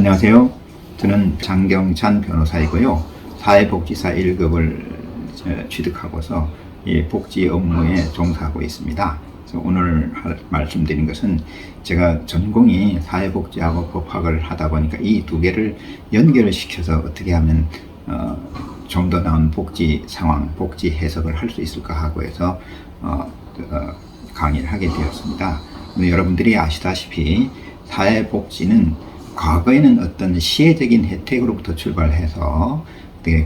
안녕하세요. 저는 장경찬 변호사이고요. 사회복지사 1급을 취득하고서 이 복지 업무에 종사하고 있습니다. 그래서 오늘 말씀드린 것은 제가 전공이 사회복지하고 법학을 하다 보니까 이 두 개를 연결을 시켜서 어떻게 하면 좀 더 나은 복지 상황, 복지 해석을 할 수 있을까 하고 해서 강의를 하게 되었습니다. 여러분들이 아시다시피 사회복지는 과거에는 어떤 시혜적인 혜택으로부터 출발해서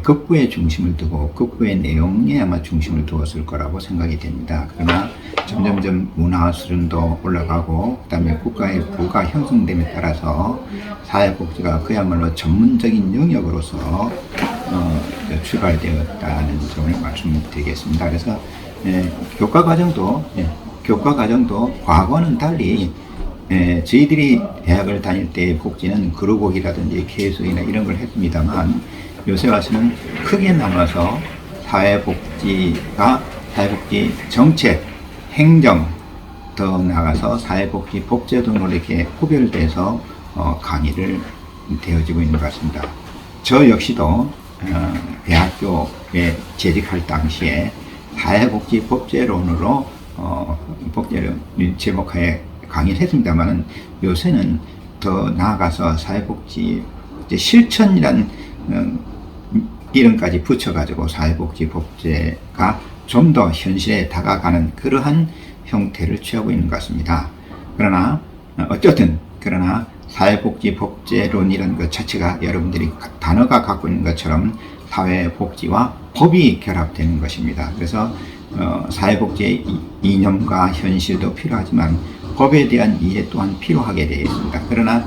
급부의 중심을 두고 급부의 내용에 아마 중심을 두었을 거라고 생각이 됩니다. 그러나 점점점 문화 수준도 올라가고 그다음에 국가의 부가 형성됨에 따라서 사회복지가 그야말로 전문적인 영역으로서 출발되었다는 점을 말씀드리겠습니다. 그래서 교과과정도 과거와는 달리 저희들이 대학을 다닐 때 복지는 그루복이라든지 계수이나 이런 걸 했습니다만 요새 와서는 크게 나눠서 사회복지 정책, 행정, 더 나아가서 사회복지 법제도로 이렇게 구별돼서 강의를 되어지고 있는 것 같습니다. 저 역시도 대학교에 재직할 당시에 사회복지 법제론으로 법제론 제목하에 강의를 했습니다만 요새는 더 나아가서 사회복지 실천이라는 이름까지 붙여가지고 사회복지 법제가 좀 더 현실에 다가가는 그러한 형태를 취하고 있는 것 같습니다. 그러나 사회복지 법제론이라는 것 자체가 여러분들이 단어가 갖고 있는 것처럼 사회복지와 법이 결합되는 것입니다. 그래서 사회복지의 이념과 현실도 필요하지만 법에 대한 이해 또한 필요하게 되어 있습니다. 그러나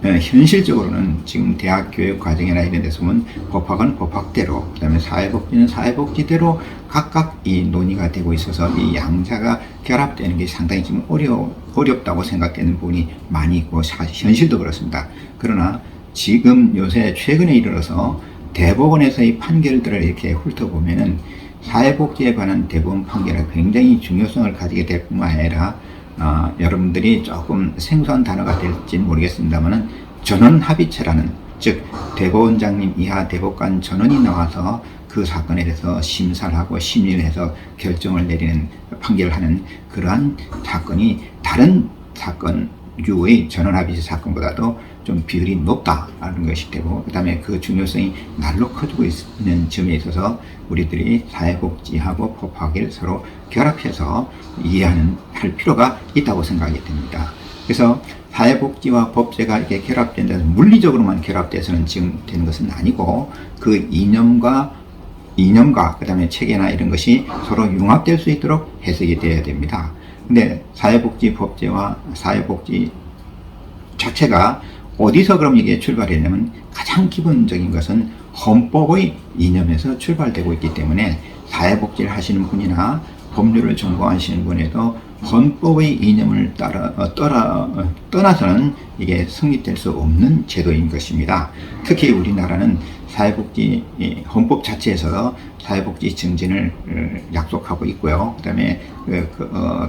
현실적으로는 지금 대학 교육 과정이나 이런 데서 보면 법학은 법학대로, 그 다음에 사회복지는 사회복지대로 각각 이 논의가 되고 있어서 이 양자가 결합되는 게 상당히 지금 어렵다고 생각되는 부분이 많이 있고 현실도 그렇습니다. 그러나 지금 요새 최근에 이르러서 대법원에서의 판결들을 이렇게 훑어보면은 사회복지에 관한 대법원 판결은 굉장히 중요성을 가지게 될 뿐만 아니라 여러분들이 조금 생소한 단어가 될지는 모르겠습니다만 전원합의체라는, 즉 대법원장님 이하 대법관 전원이 나와서 그 사건에 대해서 심사를 하고 심의를 해서 결정을 내리는 판결을 하는 그러한 사건이 다른 사건 유의 전원합의체 사건보다도 좀 비율이 높다는 것이 되고, 그 다음에 그 중요성이 날로 커지고 있는 점에 있어서 우리들이 사회복지하고 법학을 서로 결합해서 할 필요가 있다고 생각이 됩니다. 그래서 사회복지와 법제가 이렇게 결합된다고 물리적으로만 결합돼서는 지금 되는 것은 아니고 그 이념과 그 다음에 체계나 이런 것이 서로 융합될 수 있도록 해석이 되어야 됩니다. 근데 사회복지 법제와 사회복지 자체가 어디서 그럼 이게 출발했냐면 가장 기본적인 것은 헌법의 이념에서 출발되고 있기 때문에 사회복지를 하시는 분이나 법률을 전공하시는 분에도 헌법의 이념을 떠나서는 이게 성립될 수 없는 제도인 것입니다. 특히 우리나라는 사회복지 헌법 자체에서 사회복지 증진을 약속하고 있고요. 그 다음에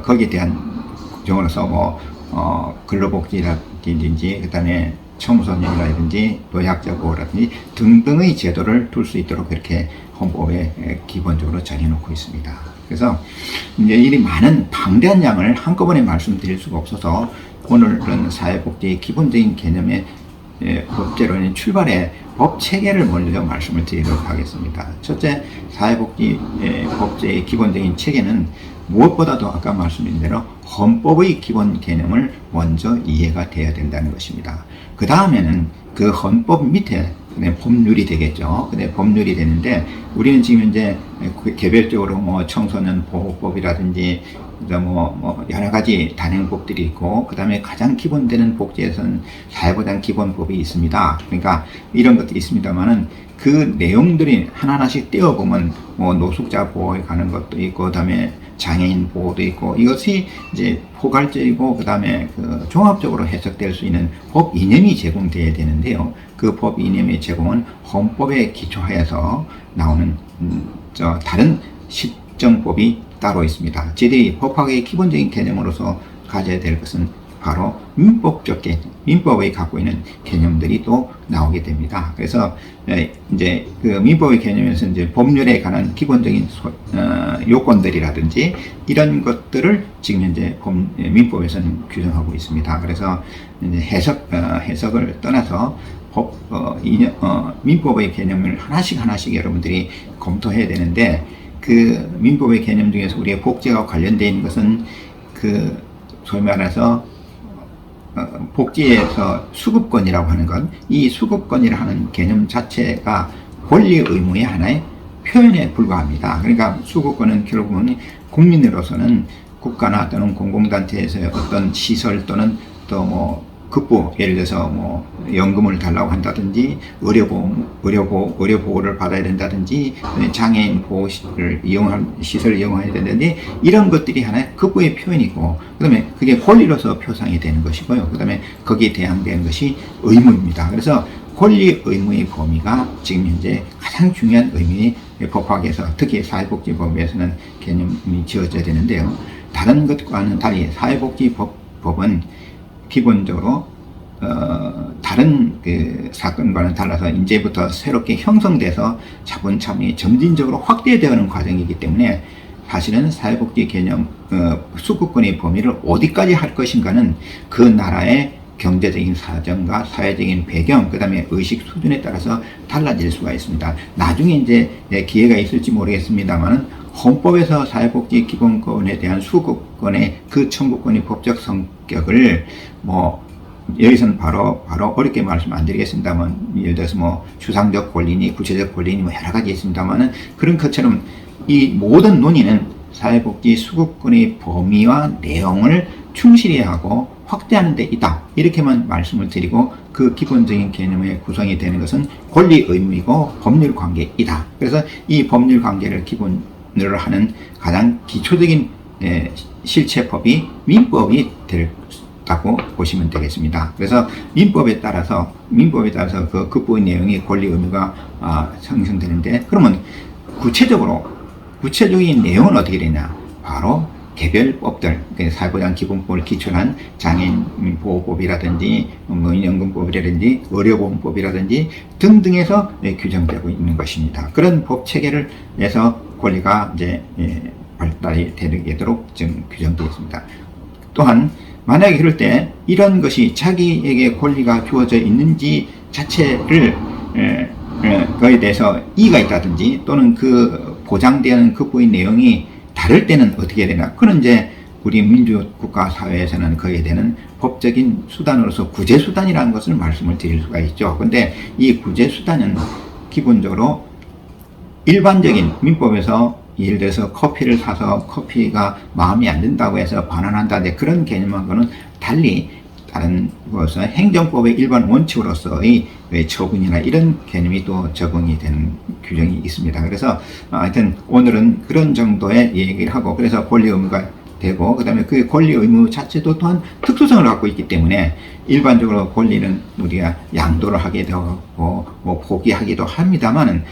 거기에 대한 경우로서 근로복지라든지 그 다음에 청소년이라든지 노약자 보호라든지 등등의 제도를 둘 수 있도록 이렇게 헌법에 기본적으로 정해놓고 있습니다. 그래서 이제 이 많은 방대한 양을 한꺼번에 말씀드릴 수가 없어서 오늘은 사회복지의 기본적인 개념의 법제론의 출발에 법 체계를 먼저 말씀을 드리도록 하겠습니다. 첫째, 사회복지 법제의 기본적인 체계는 무엇보다도 아까 말씀드린 대로 헌법의 기본 개념을 먼저 이해가 돼야 된다는 것입니다. 그 다음에는 그 헌법 밑에 법률이 되겠죠. 근데 법률이 되는데 우리는 지금 이제 개별적으로 청소년 보호법이라든지 여러 가지 단행법들이 있고, 그 다음에 가장 기본되는 복지에서는 사회보장 기본법이 있습니다. 그러니까 이런 것들이 있습니다만은 그 내용들이 하나하나씩 떼어보면 노숙자 보호에 관한 것도 있고, 그 다음에 장애인 보호도 있고, 이것이 이제 포괄적이고 그 다음에 종합적으로 해석될 수 있는 법 이념이 제공되어야 되는데요. 그 법 이념의 제공은 헌법에 기초하여서 나오는 다른 실정법이 따로 있습니다. 저희들이 법학의 기본적인 개념으로서 가져야 될 것은 바로 민법적 개념, 민법이 갖고 있는 개념들이 또 나오게 됩니다. 그래서 이제 그 민법의 개념에서 이제 법률에 관한 기본적인 요건들이라든지 이런 것들을 지금 현재 민법에서는 규정하고 있습니다. 그래서 이제 해석을 떠나서 민법의 개념을 하나씩 여러분들이 검토해야 되는데, 그 민법의 개념 중에서 우리의 복지와 관련되어 있는 것은 그 소위 말해서 복지에서 수급권이라고 하는 것, 이 수급권이라고 하는 개념 자체가 권리 의무의 하나의 표현에 불과합니다. 그러니까 수급권은 결국은 국민으로서는 국가나 또는 공공단체에서의 어떤 시설 또는 또 뭐 급부, 예를 들어서 뭐 연금을 달라고 한다든지 의료보호를 받아야 된다든지 장애인 보호를 시설을 이용해야 된다든지 이런 것들이 하나의 급부의 표현이고, 그 다음에 그게 권리로서 표상이 되는 것이고요. 그 다음에 거기에 대항되는 것이 의무입니다. 그래서 권리 의무의 범위가 지금 현재 가장 중요한 의미의 법학에서, 특히 사회복지법에서는 개념이 지어져야 되는데요. 다른 것과는 달리 사회복지법은 기본적으로 다른 그 사건과는 달라서 이제부터 새롭게 형성돼서 차분차분히 점진적으로 확대되어가는 과정이기 때문에 사실은 사회복지 개념 수급권의 범위를 어디까지 할 것인가는 그 나라의 경제적인 사정과 사회적인 배경, 그 다음에 의식 수준에 따라서 달라질 수가 있습니다. 나중에 이제 기회가 있을지 모르겠습니다만 헌법에서 사회복지 기본권에 대한 수급권의 그 청구권의 법적 성격을 뭐 여기서는 바로 어렵게 말씀 안 드리겠습니다만, 예를 들어서 뭐 추상적 권리니 구체적 권리니 뭐 여러 가지 있습니다만은, 그런 것처럼 이 모든 논의는 사회복지 수급권의 범위와 내용을 충실히 하고 확대하는 데 있다, 이렇게만 말씀을 드리고, 그 기본적인 개념의 구성이 되는 것은 권리 의무이고 법률 관계이다. 그래서 이 법률 관계를 기본으로 하는 가장 기초적인 실체법이 민법이 다고 보시면 되겠습니다. 그래서 민법에 따라서 그 급부의 내용이 권리 의무가 형성되는데, 그러면 구체적인 내용은 어떻게 되냐? 바로 개별법들, 사회보장 기본법을 기초로 한 장애인 보호법이라든지 노인연금법이라든지 의료보험법이라든지 등등에서 규정되고 있는 것입니다. 그런 법 체계를 내서 권리가 이제 발달이 되도록 지금 규정되어 있습니다. 또한 만약에 그럴 때 이런 것이 자기에게 권리가 주어져 있는지 자체를 그에 대해서 이의가 있다든지 또는 그 보장되는 급부의 내용이 다를 때는 어떻게 되나? 그런 이제 우리 민주국가 사회에서는 거기에 대한 법적인 수단으로서 구제수단이라는 것을 말씀을 드릴 수가 있죠. 근데 이 구제수단은 기본적으로 일반적인 민법에서 예를 들어서 커피를 사서 커피가 마음에 안 든다고 해서 반환한다, 그런 개념하고는 달리 다른 것은 행정법의 일반 원칙으로서의 처분이나 이런 개념이 또 적용이 되는 규정이 있습니다. 그래서 하여튼 오늘은 그런 정도의 얘기를 하고, 그래서 권리 의무가 되고, 그 다음에 그 권리 의무 자체도 또한 특수성을 갖고 있기 때문에 일반적으로 권리는 우리가 양도를 하게 되고 뭐 포기하기도 합니다만은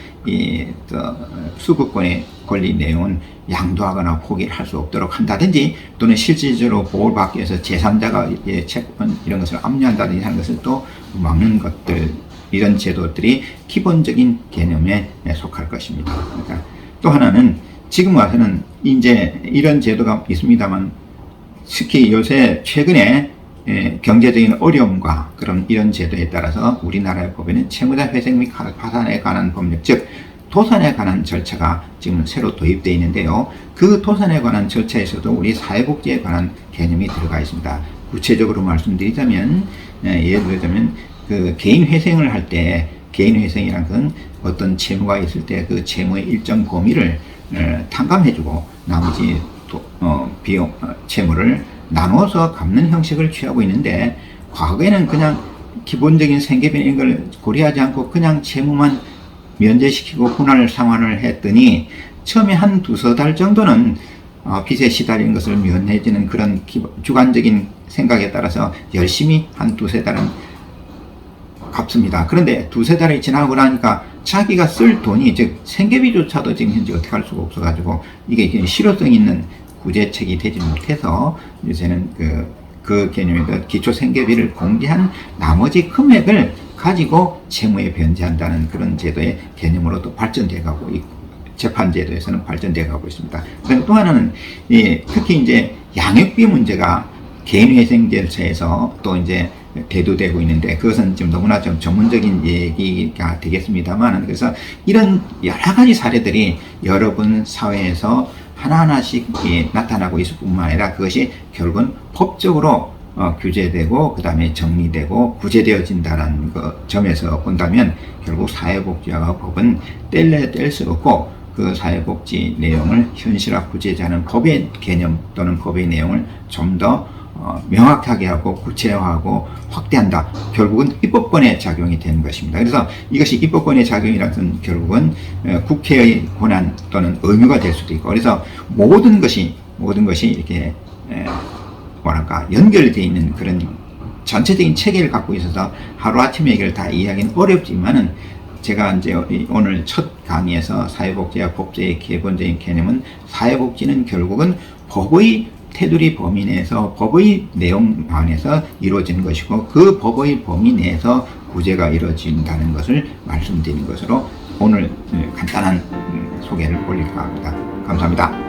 수급권의 권리 내용은 양도하거나 포기를 할 수 없도록 한다든지, 또는 실질적으로 보호를 받기 위해서 제3자가 채권 이런 것을 압류한다든지 하는 것을 또 막는 것들, 이런 제도들이 기본적인 개념에 속할 것입니다. 그러니까 또 하나는 지금 와서는 이제 이런 제도가 있습니다만, 특히 요새 최근에 경제적인 어려움과 그런 이런 제도에 따라서 우리나라의 법에는 채무자 회생 및 파산에 관한 법률, 즉 도산에 관한 절차가 지금 새로 도입되어 있는데요. 그 도산에 관한 절차에서도 우리 사회복지에 관한 개념이 들어가 있습니다. 구체적으로 말씀드리자면, 예를 들자면 그 개인 회생을 할 때, 개인 회생이란 건 어떤 채무가 있을 때 그 채무의 일정 범위를 탕감해주고 나머지 비용 채무를 나눠서 갚는 형식을 취하고 있는데, 과거에는 그냥 기본적인 생계비는 걸 고려하지 않고 그냥 채무만 면제시키고 분할 상환을 했더니, 처음에 한 두세 달 정도는 빚에 시달린 것을 면해주는 그런 주관적인 생각에 따라서 열심히 한 두세 달은 갚습니다. 그런데 두세 달이 지나고 나니까 자기가 쓸 돈이, 즉 생계비조차도 지금 현재 어떻게 할 수가 없어가지고 이게 실효성 있는 구제책이 되지 못해서 요새는 그 개념에서 기초생계비를 공제한 나머지 금액을 가지고 채무에 변제한다는 그런 제도의 개념으로도 발전돼 가고 있고, 재판제도에서는 발전돼 가고 있습니다. 그리고 또 하나는, 특히 이제 양육비 문제가 개인회생 절차에서 또 이제 대두되고 있는데, 그것은 좀 너무나 좀 전문적인 얘기가 되겠습니다만, 그래서 이런 여러 가지 사례들이 여러분 사회에서 하나하나씩 나타나고 있을 뿐만 아니라 그것이 결국은 법적으로 규제되고 그 다음에 정리되고 구제되어진다는 그 점에서 본다면 결국 사회복지와 법은 뗄 수 없고, 그 사회복지 내용을 현실화 구제하는 법의 개념 또는 법의 내용을 좀 더 명확하게 하고 구체화하고 확대한다. 결국은 입법권의 작용이 되는 것입니다. 그래서 이것이 입법권의 작용이라는 것은 결국은 국회의 권한 또는 의무가 될 수도 있고, 그래서 모든 것이 이렇게 연결되어 있는 그런 전체적인 체계를 갖고 있어서 하루아침에 이걸 다 이해하기는 어렵지만은, 제가 이제 오늘 첫 강의에서 사회복지와 법제의 기본적인 개념은, 사회복지는 결국은 법의 테두리 범위 내에서 법의 내용 안에서 이루어지는 것이고, 그 법의 범위 내에서 구제가 이루어진다는 것을 말씀드린 것으로 오늘 간단한 소개를 올릴까 합니다. 감사합니다.